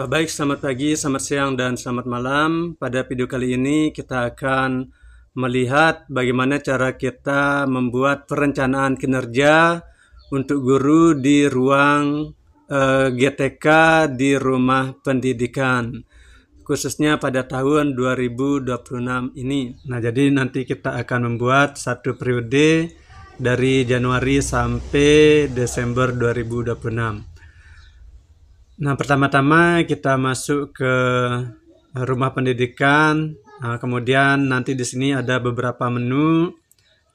Baik, selamat pagi, selamat siang, dan selamat malam. Pada video kali ini kita akan melihat bagaimana cara kita membuat perencanaan kinerja untuk guru di ruang GTK di rumah pendidikan, khususnya pada tahun 2026 ini. Nah, jadi nanti kita akan membuat satu periode dari Januari sampai Desember 2026. Nah, pertama-tama kita masuk ke rumah pendidikan. Nah, kemudian nanti di sini ada beberapa menu.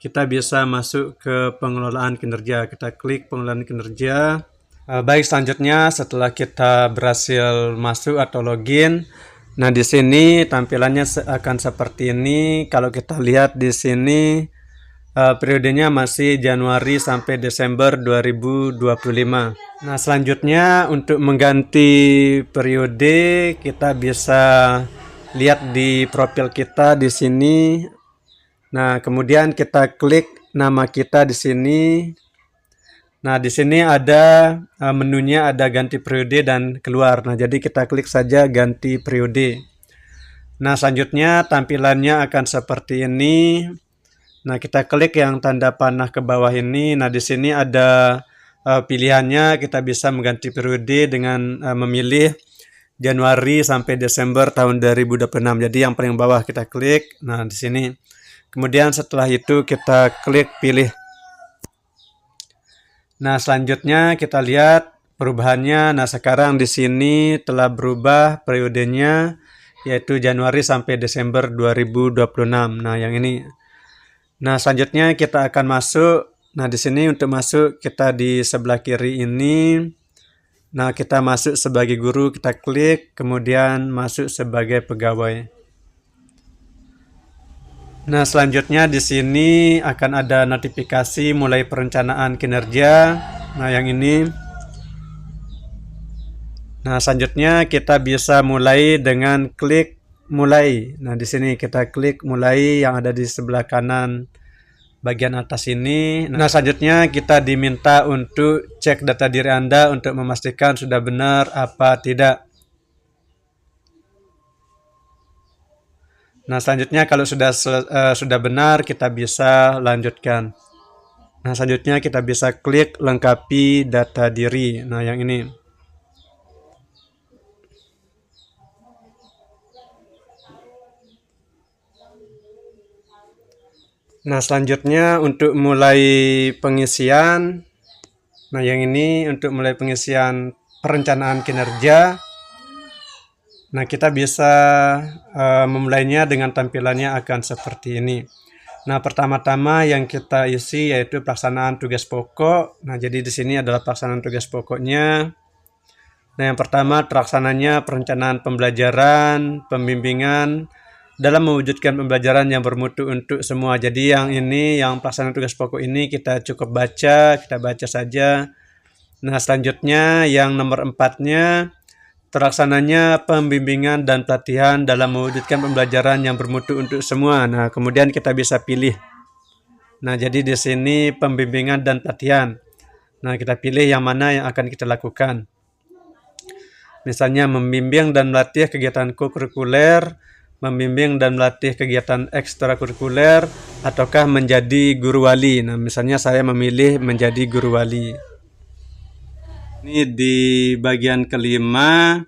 Kita bisa masuk ke pengelolaan kinerja. Kita klik pengelolaan kinerja. Baik, selanjutnya setelah kita berhasil masuk atau login, nah di sini tampilannya akan seperti ini. Kalau kita lihat di sini periodenya masih Januari sampai Desember 2025. Nah, selanjutnya untuk mengganti periode kita bisa lihat di profil kita di sini. Nah, kemudian kita klik nama kita di sini. Nah, di sini ada menunya, ada ganti periode dan keluar. Nah, jadi kita klik saja ganti periode. Nah, selanjutnya tampilannya akan seperti ini. Nah, kita klik yang tanda panah ke bawah ini. Nah, di sini ada pilihannya. Kita bisa mengganti periode dengan memilih Januari sampai Desember tahun 2026. Jadi yang paling bawah kita klik. Nah, di sini. Kemudian setelah itu kita klik pilih. Nah, selanjutnya kita lihat perubahannya. Nah, sekarang di sini telah berubah periodenya, yaitu Januari sampai Desember 2026. Nah, yang ini. Nah, selanjutnya kita akan masuk. Nah, di sini untuk masuk kita di sebelah kiri ini. Nah, kita masuk sebagai guru, kita klik, kemudian masuk sebagai pegawai. Nah, selanjutnya di sini akan ada notifikasi mulai perencanaan kinerja. Nah, yang ini. Nah, selanjutnya kita bisa mulai dengan klik mulai. Nah, di sini kita klik mulai yang ada di sebelah kanan bagian atas ini. Nah, selanjutnya kita diminta untuk cek data diri Anda untuk memastikan sudah benar apa tidak. Nah, selanjutnya kalau sudah benar, kita bisa lanjutkan. Nah, selanjutnya kita bisa klik lengkapi data diri. Nah, yang ini. Nah, selanjutnya untuk mulai pengisian. Nah, yang ini untuk mulai pengisian perencanaan kinerja. Nah, kita bisa memulainya dengan tampilannya akan seperti ini. Nah, pertama-tama yang kita isi yaitu pelaksanaan tugas pokok. Nah, jadi di sini adalah pelaksanaan tugas pokoknya. Nah, yang pertama terlaksananya perencanaan pembelajaran, pembimbingan dalam mewujudkan pembelajaran yang bermutu untuk semua. Jadi yang ini, yang pelaksanaan tugas pokok ini kita cukup baca, kita baca saja. Nah, selanjutnya yang nomor 4-nya terlaksananya pembimbingan dan pelatihan dalam mewujudkan pembelajaran yang bermutu untuk semua. Nah, kemudian kita bisa pilih. Nah, jadi di sini pembimbingan dan pelatihan. Nah, kita pilih yang mana yang akan kita lakukan. Misalnya membimbing dan melatih kegiatan kurikuler, membimbing dan melatih kegiatan ekstrakurikuler, ataukah menjadi guru wali. Nah, misalnya saya memilih menjadi guru wali. Ini di bagian kelima,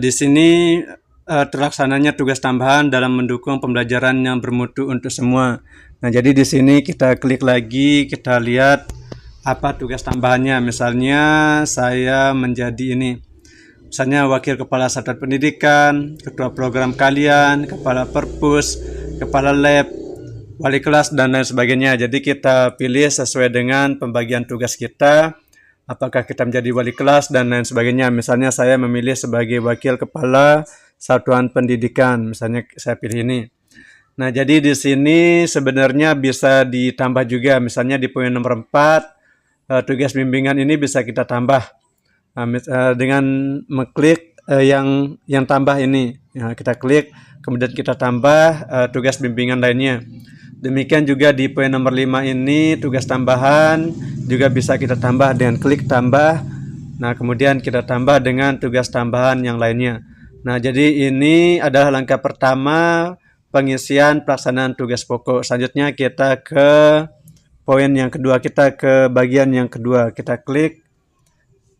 di sini terlaksananya tugas tambahan dalam mendukung pembelajaran yang bermutu untuk semua. Nah, jadi di sini kita klik lagi, kita lihat apa tugas tambahannya. Misalnya saya menjadi ini. Misalnya wakil kepala satuan pendidikan, ketua program kalian, kepala perpus, kepala lab, wali kelas, dan lain sebagainya. Jadi kita pilih sesuai dengan pembagian tugas kita. Apakah kita menjadi wali kelas dan lain sebagainya. Misalnya saya memilih sebagai wakil kepala satuan pendidikan. Misalnya saya pilih ini. Nah, jadi di sini sebenarnya bisa ditambah juga. Misalnya di poin nomor 4, tugas bimbingan ini bisa kita tambah. Dengan mengklik yang tambah ini. Nah, kita klik, kemudian kita tambah tugas bimbingan lainnya. Demikian juga di poin nomor 5 ini tugas tambahan juga bisa kita tambah dengan klik tambah. Nah, kemudian kita tambah dengan tugas tambahan yang lainnya. Nah, jadi ini adalah langkah pertama pengisian pelaksanaan tugas pokok. Selanjutnya kita ke poin yang kedua, kita ke bagian yang kedua. Kita klik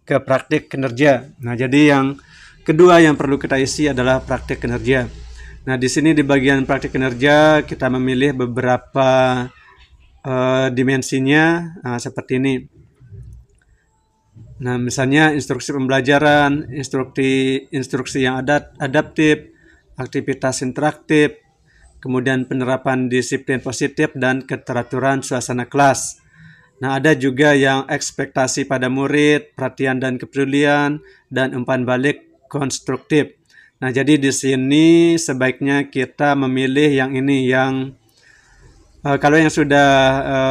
ke praktik kinerja. Nah, jadi yang kedua yang perlu kita isi adalah praktik kinerja. Nah, di sini di bagian praktik kinerja kita memilih beberapa dimensinya seperti ini. Nah, misalnya instruksi pembelajaran, instruksi yang adaptif, aktivitas interaktif, kemudian penerapan disiplin positif dan keteraturan suasana kelas. Nah, ada juga yang ekspektasi pada murid, perhatian dan kepedulian, dan umpan balik konstruktif. Nah, jadi di sini sebaiknya kita memilih yang ini, yang kalau yang sudah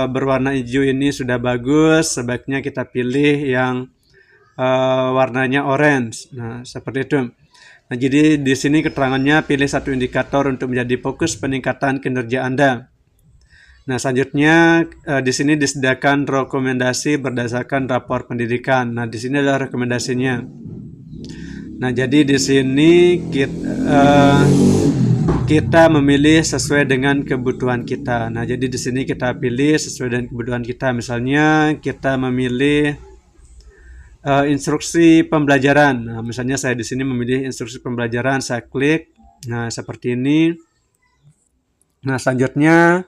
berwarna hijau ini sudah bagus, sebaiknya kita pilih yang warnanya orange. Nah, seperti itu. Nah, jadi di sini keterangannya pilih satu indikator untuk menjadi fokus peningkatan kinerja Anda. Nah, selanjutnya di sini disediakan rekomendasi berdasarkan rapor pendidikan. Nah, di sini adalah rekomendasinya. Nah, jadi di sini kita memilih sesuai dengan kebutuhan kita. Nah, jadi di sini kita pilih sesuai dengan kebutuhan kita. Misalnya kita memilih instruksi pembelajaran. Nah, misalnya saya di sini memilih instruksi pembelajaran, saya klik. Nah, seperti ini. Nah, selanjutnya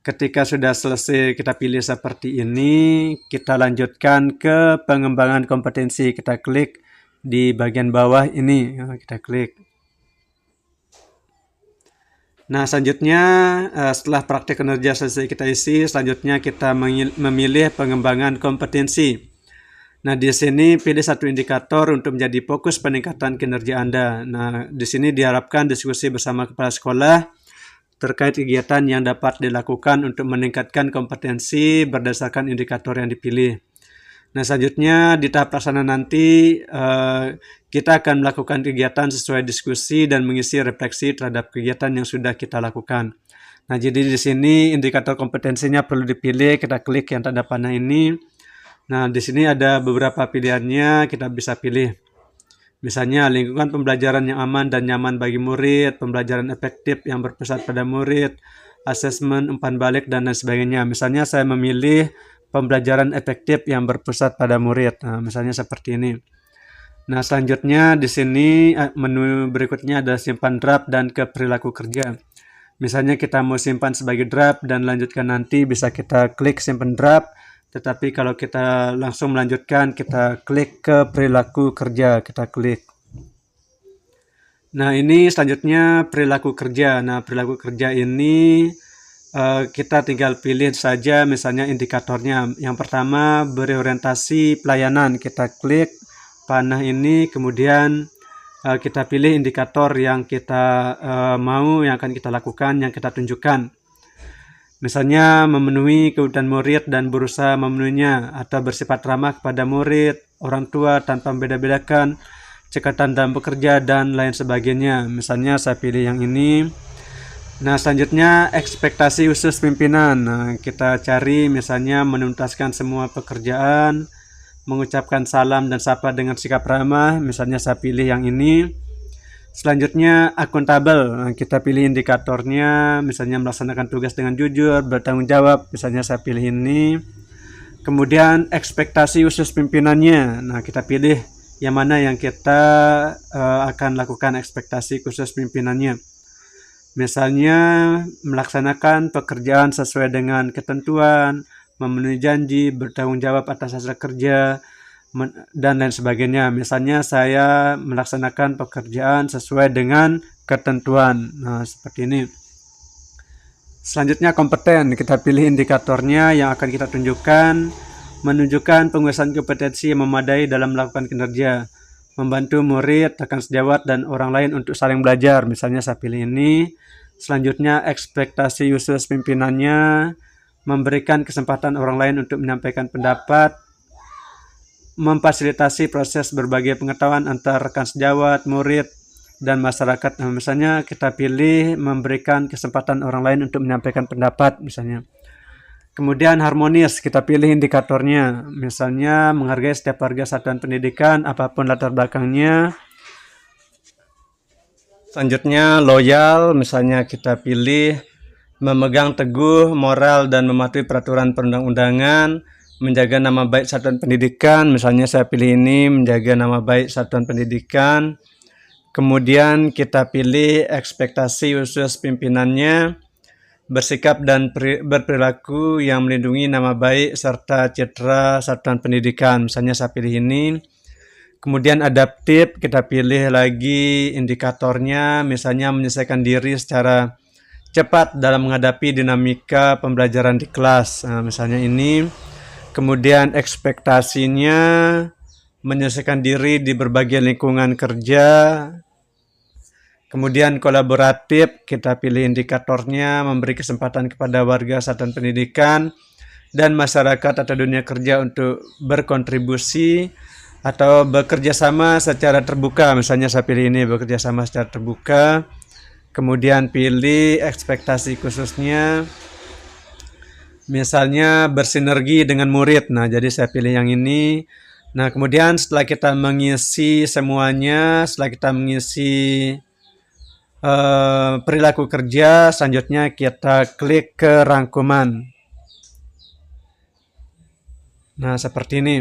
ketika sudah selesai kita pilih seperti ini, kita lanjutkan ke pengembangan kompetensi. Kita klik di bagian bawah ini. Nah, kita klik. Nah, selanjutnya setelah praktik kinerja selesai kita isi, selanjutnya kita memilih pengembangan kompetensi. Nah, di sini pilih satu indikator untuk menjadi fokus peningkatan kinerja Anda. Nah, di sini diharapkan diskusi bersama kepala sekolah terkait kegiatan yang dapat dilakukan untuk meningkatkan kompetensi berdasarkan indikator yang dipilih. Nah, selanjutnya di tahap pelaksanaan nanti kita akan melakukan kegiatan sesuai diskusi dan mengisi refleksi terhadap kegiatan yang sudah kita lakukan. Nah, jadi di sini indikator kompetensinya perlu dipilih, kita klik yang tanda panah ini. Nah, di sini ada beberapa pilihannya, kita bisa pilih. Misalnya lingkungan pembelajaran yang aman dan nyaman bagi murid, pembelajaran efektif yang berpusat pada murid, asesmen, umpan balik, dan lain sebagainya. Misalnya saya memilih pembelajaran efektif yang berpusat pada murid. Nah, misalnya seperti ini. Nah, selanjutnya di sini menu berikutnya ada simpan draft dan ke perilaku kerja. Misalnya kita mau simpan sebagai draft dan lanjutkan nanti, bisa kita klik simpan draft. Tetapi kalau kita langsung melanjutkan, kita klik ke perilaku kerja, kita klik. Nah, ini selanjutnya perilaku kerja. Nah, perilaku kerja ini kita tinggal pilih saja misalnya indikatornya. Yang pertama, beri orientasi pelayanan. Kita klik panah ini, kemudian kita pilih indikator yang kita mau, yang akan kita lakukan, yang kita tunjukkan. Misalnya memenuhi kebutuhan murid dan berusaha memenuhinya, atau bersifat ramah kepada murid, orang tua tanpa membeda-bedakan, cekatan dalam bekerja, dan lain sebagainya. Misalnya saya pilih yang ini. Nah, selanjutnya ekspektasi khusus pimpinan. Nah, kita cari misalnya menuntaskan semua pekerjaan, mengucapkan salam dan sapa dengan sikap ramah. Misalnya saya pilih yang ini. Selanjutnya akuntabel. Nah, kita pilih indikatornya, misalnya melaksanakan tugas dengan jujur, bertanggung jawab. Misalnya saya pilih ini. Kemudian ekspektasi khusus pimpinannya. Nah, kita pilih yang mana yang kita akan lakukan ekspektasi khusus pimpinannya. Misalnya melaksanakan pekerjaan sesuai dengan ketentuan, memenuhi janji, bertanggung jawab atas hasil kerja, dan lain sebagainya. Misalnya saya melaksanakan pekerjaan sesuai dengan ketentuan. Nah, seperti ini. Selanjutnya kompeten. Kita pilih indikatornya yang akan kita tunjukkan. Menunjukkan penguasaan kompetensi yang memadai dalam melakukan kinerja. Membantu murid, rekan sejawat, dan orang lain untuk saling belajar. Misalnya saya pilih ini. Selanjutnya ekspektasi khusus pimpinannya. Memberikan kesempatan orang lain untuk menyampaikan pendapat. Memfasilitasi proses berbagi pengetahuan antar rekan sejawat, murid, dan masyarakat. Nah, misalnya kita pilih memberikan kesempatan orang lain untuk menyampaikan pendapat misalnya. Kemudian harmonis, kita pilih indikatornya. Misalnya menghargai setiap warga satuan pendidikan, apapun latar belakangnya. Selanjutnya loyal, misalnya kita pilih memegang teguh moral dan mematuhi peraturan perundang-undangan, menjaga nama baik satuan pendidikan, misalnya saya pilih ini, menjaga nama baik satuan pendidikan. Kemudian kita pilih ekspektasi khusus pimpinannya, bersikap dan berperilaku yang melindungi nama baik serta citra satuan pendidikan, misalnya saya pilih ini. Kemudian adaptif, kita pilih lagi indikatornya, misalnya menyelesaikan diri secara cepat dalam menghadapi dinamika pembelajaran di kelas, nah, misalnya ini. Kemudian ekspektasinya menyelesaikan diri di berbagai lingkungan kerja. Kemudian kolaboratif, kita pilih indikatornya, memberi kesempatan kepada warga satuan pendidikan dan masyarakat atau dunia kerja untuk berkontribusi atau bekerja sama secara terbuka, misalnya saya pilih ini, bekerja sama secara terbuka. Kemudian pilih ekspektasi khususnya, misalnya bersinergi dengan murid, nah jadi saya pilih yang ini. Nah kemudian setelah kita mengisi semuanya, setelah kita mengisi perilaku kerja, selanjutnya kita klik ke rangkuman. Nah seperti ini.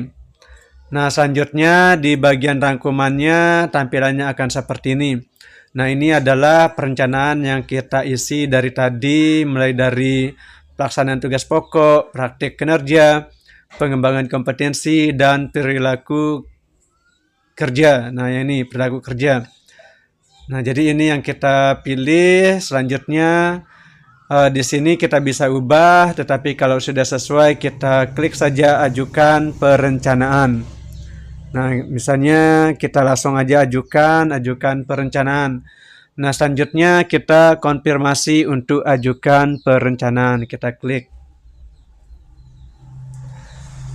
Nah, selanjutnya di bagian rangkumannya tampilannya akan seperti ini. Nah, ini adalah perencanaan yang kita isi dari tadi, mulai dari pelaksanaan tugas pokok, praktik kinerja, pengembangan kompetensi, dan perilaku kerja. Nah, ini perilaku kerja. Nah, jadi ini yang kita pilih. Selanjutnya, di sini kita bisa ubah, tetapi kalau sudah sesuai, kita klik saja ajukan perencanaan. Nah, misalnya kita langsung aja ajukan perencanaan. Nah, selanjutnya kita konfirmasi untuk ajukan perencanaan. Kita klik.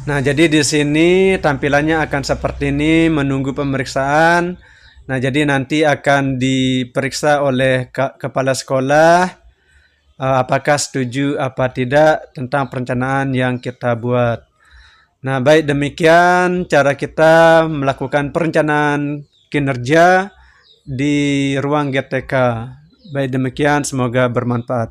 Nah, jadi di sini tampilannya akan seperti ini, menunggu pemeriksaan. Nah, jadi nanti akan diperiksa oleh kepala sekolah apakah setuju apa tidak tentang perencanaan yang kita buat. Nah, baik demikian cara kita melakukan perencanaan kinerja di ruang GTK. Baik demikian, semoga bermanfaat.